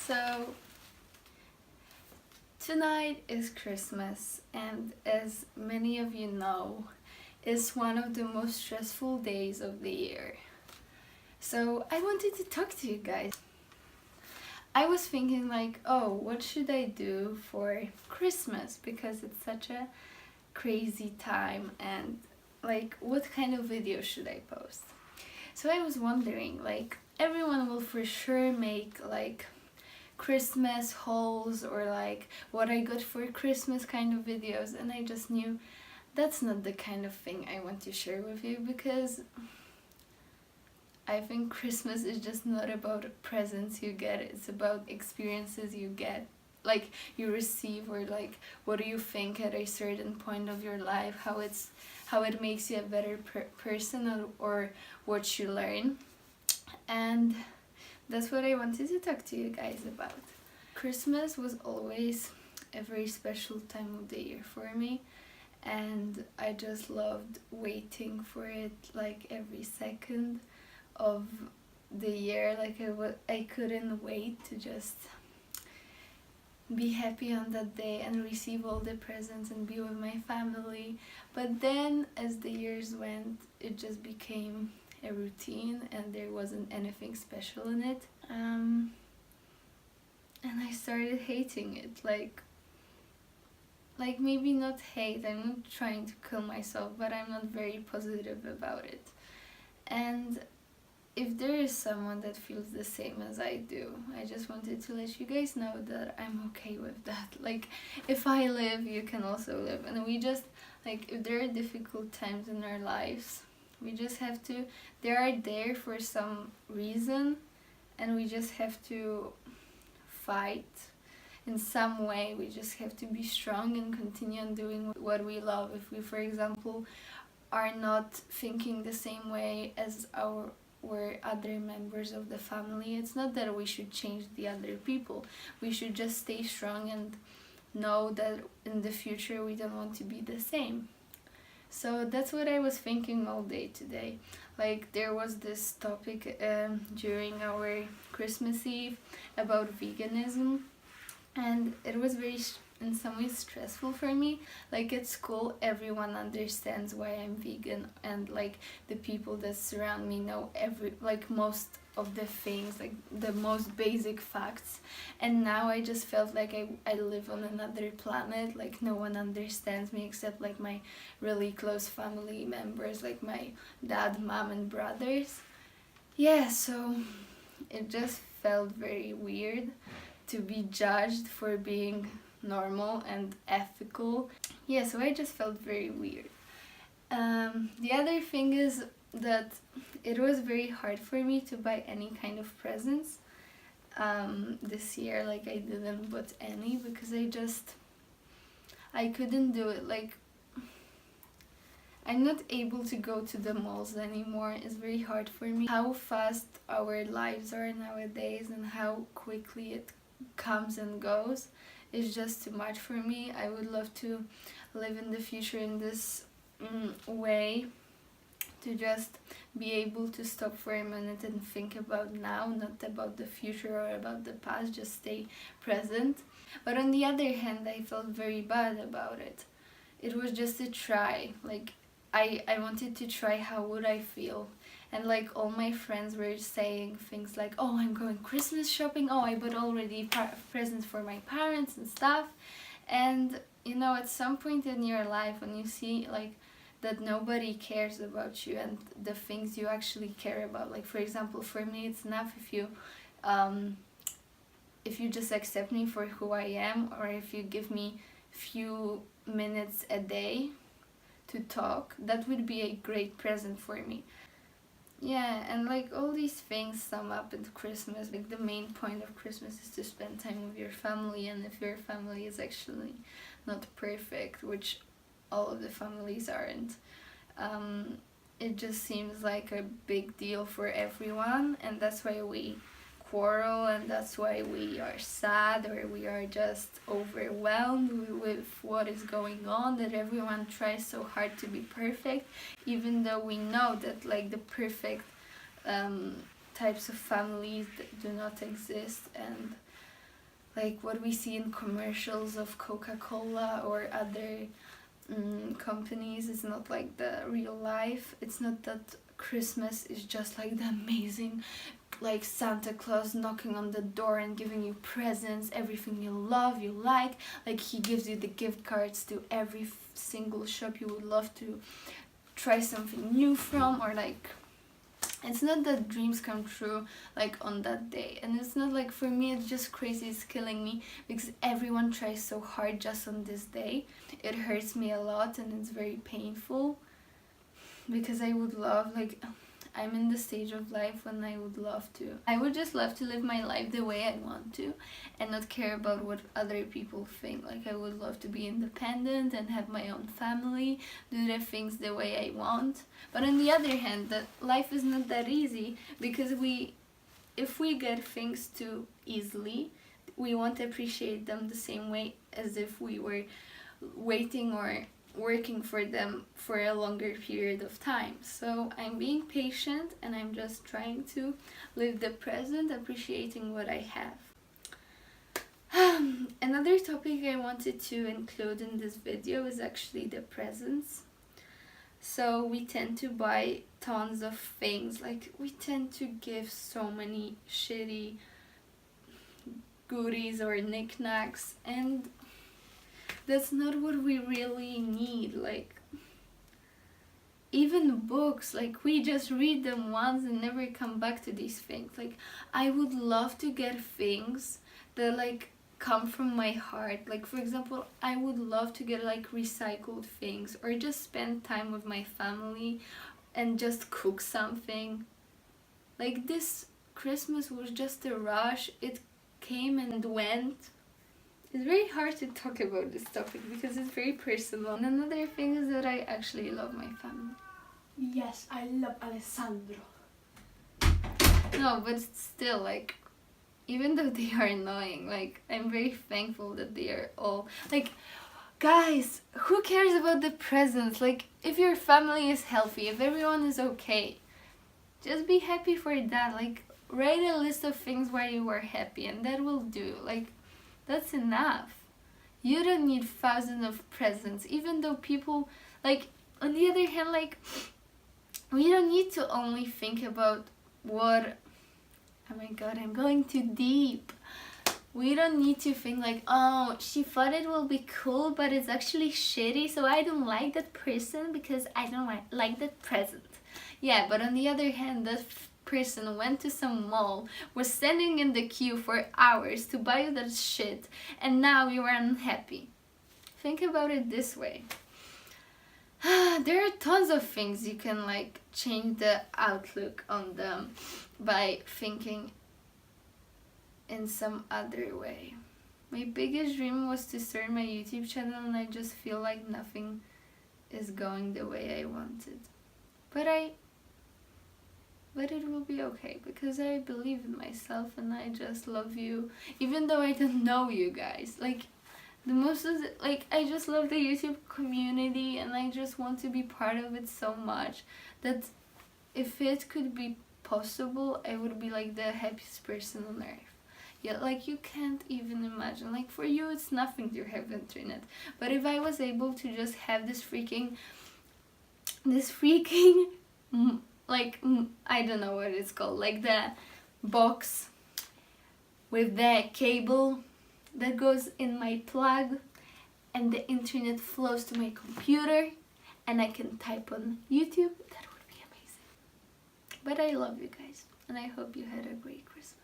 So tonight is Christmas, and as many of you know, it's one of the most stressful days of the year. So I wanted to talk to you guys. I was thinking like, oh, what should I do for Christmas, because it's such a crazy time, and like what kind of video should I post? So I was wondering, like, everyone will for sure make like Christmas hauls or like what I got for Christmas kind of videos, and I just knew that's not the kind of thing I want to share with you, because I think Christmas is just not about presents you get, it's about experiences you get, like you receive, or like what do you think at a certain point of your life, how it makes you a better person, or what you learn. And that's what I wanted to talk to you guys about. Christmas was always a very special time of the year for me, and I just loved waiting for it, like every second of the year. Like I couldn't wait to just be happy on that day and receive all the presents and be with my family. But then as the years went, it just became a routine and there wasn't anything special in it. And I started hating it. Like maybe not hate, I'm not trying to kill myself, but I'm not very positive about it. And if there is someone that feels the same as I do, I just wanted to let you guys know that I'm okay with that. Like, if I live, you can also live. And we just, like, if there are difficult times in our lives, we just have to, they are there for some reason, and we just have to fight in some way. We just have to be strong and continue on doing what we love. If we, for example, are not thinking the same way as our other members of the family, it's not that we should change the other people. We should just stay strong and know that in the future we don't want to be the same. So that's what I was thinking all day today. Like, there was this topic during our Christmas Eve about veganism, and it was very in some ways stressful for me. Like, at school everyone understands why I'm vegan, and like the people that surround me know most of the things, like the most basic facts. And now I just felt like I live on another planet. Like, no one understands me except like my really close family members, like my dad, mom and brothers. Yeah, so it just felt very weird to be judged for being normal and ethical. Yeah, so I just felt very weird. The other thing is that it was very hard for me to buy any kind of presents this year. Like, I didn't bought any because I couldn't do it. Like, I'm not able to go to the malls anymore. It's very hard for me. How fast our lives are nowadays and how quickly it comes and goes is just too much for me. I would love to live in the future in this way, to just be able to stop for a minute and think about now, not about the future or about the past, just stay present. But on the other hand, I felt very bad about it. It was just a try. Like, I wanted to try how would I feel. And like all my friends were saying things like, oh, I'm going Christmas shopping, oh, I bought already presents for my parents and stuff. And you know, at some point in your life when you see like that nobody cares about you and the things you actually care about, like for example for me it's enough if you just accept me for who I am, or if you give me few minutes a day to talk, that would be a great present for me. Yeah, and like all these things sum up into Christmas. Like, the main point of Christmas is to spend time with your family, and if your family is actually not perfect, which all of the families aren't, it just seems like a big deal for everyone, and that's why we quarrel, and that's why we are sad, or we are just overwhelmed with what is going on, that everyone tries so hard to be perfect, even though we know that like the perfect types of families do not exist. And like what we see in commercials of Coca-Cola or other companies. It's not like the real life. It's not that Christmas is just like the amazing, like Santa Claus knocking on the door and giving you presents, everything you love, you like he gives you the gift cards to every single shop you would love to try something new from, or like it's not that dreams come true like on that day. And it's not like, for me, it's just crazy, it's killing me because everyone tries so hard just on this day. It hurts me a lot and it's very painful because I would love, like, I'm in the stage of life when I would just love to live my life the way I want to and not care about what other people think. Like, I would love to be independent and have my own family, do the things the way I want. But on the other hand, that life is not that easy, because if we get things too easily, we won't appreciate them the same way as if we were waiting or working for them for a longer period of time. So I'm being patient and I'm just trying to live the present, appreciating what I have. Another topic I wanted to include in this video is actually the presents. So we tend to buy tons of things, like we tend to give so many shitty goodies or knickknacks, and that's not what we really need. Like, even books, like, we just read them once and never come back to these things. Like, I would love to get things that like come from my heart. Like, for example, I would love to get like recycled things, or just spend time with my family and just cook something. Like, this Christmas was just a rush. It came and went. It's very hard to talk about this topic because it's very personal. And another thing is that I actually love my family. Yes, I love Alessandro. No, but still, like, even though they are annoying, like, I'm very thankful that they are all, like, guys, who cares about the presents? Like, if your family is healthy, if everyone is okay, just be happy for that. Like, write a list of things why you are happy, and that will do. Like, that's enough. You don't need thousands of presents, even though people, like, on the other hand, like, we don't need to only think about what, oh my god, I'm going too deep. We don't need to think like, oh, she thought it will be cool, but it's actually shitty, so I don't like that person because I don't like that present. Yeah, but on the other hand, that person went to some mall, was standing in the queue for hours to buy you that shit, and now you are unhappy. Think about it this way. There are tons of things you can like change the outlook on them by thinking in some other way. My biggest dream was to start my YouTube channel, and I just feel like nothing is going the way I wanted. But it will be okay because I believe in myself and I just love you, even though I don't know you guys. Like, the most of the, like, I just love the YouTube community and I just want to be part of it so much that if it could be possible, I would be like the happiest person on earth. Yeah, like, you can't even imagine. Like, for you it's nothing to have internet, but if I was able to just have this freaking like, I don't know what it's called, like the box with the cable that goes in my plug and the internet flows to my computer and I can type on YouTube, that would be amazing. But I love you guys and I hope you had a great Christmas.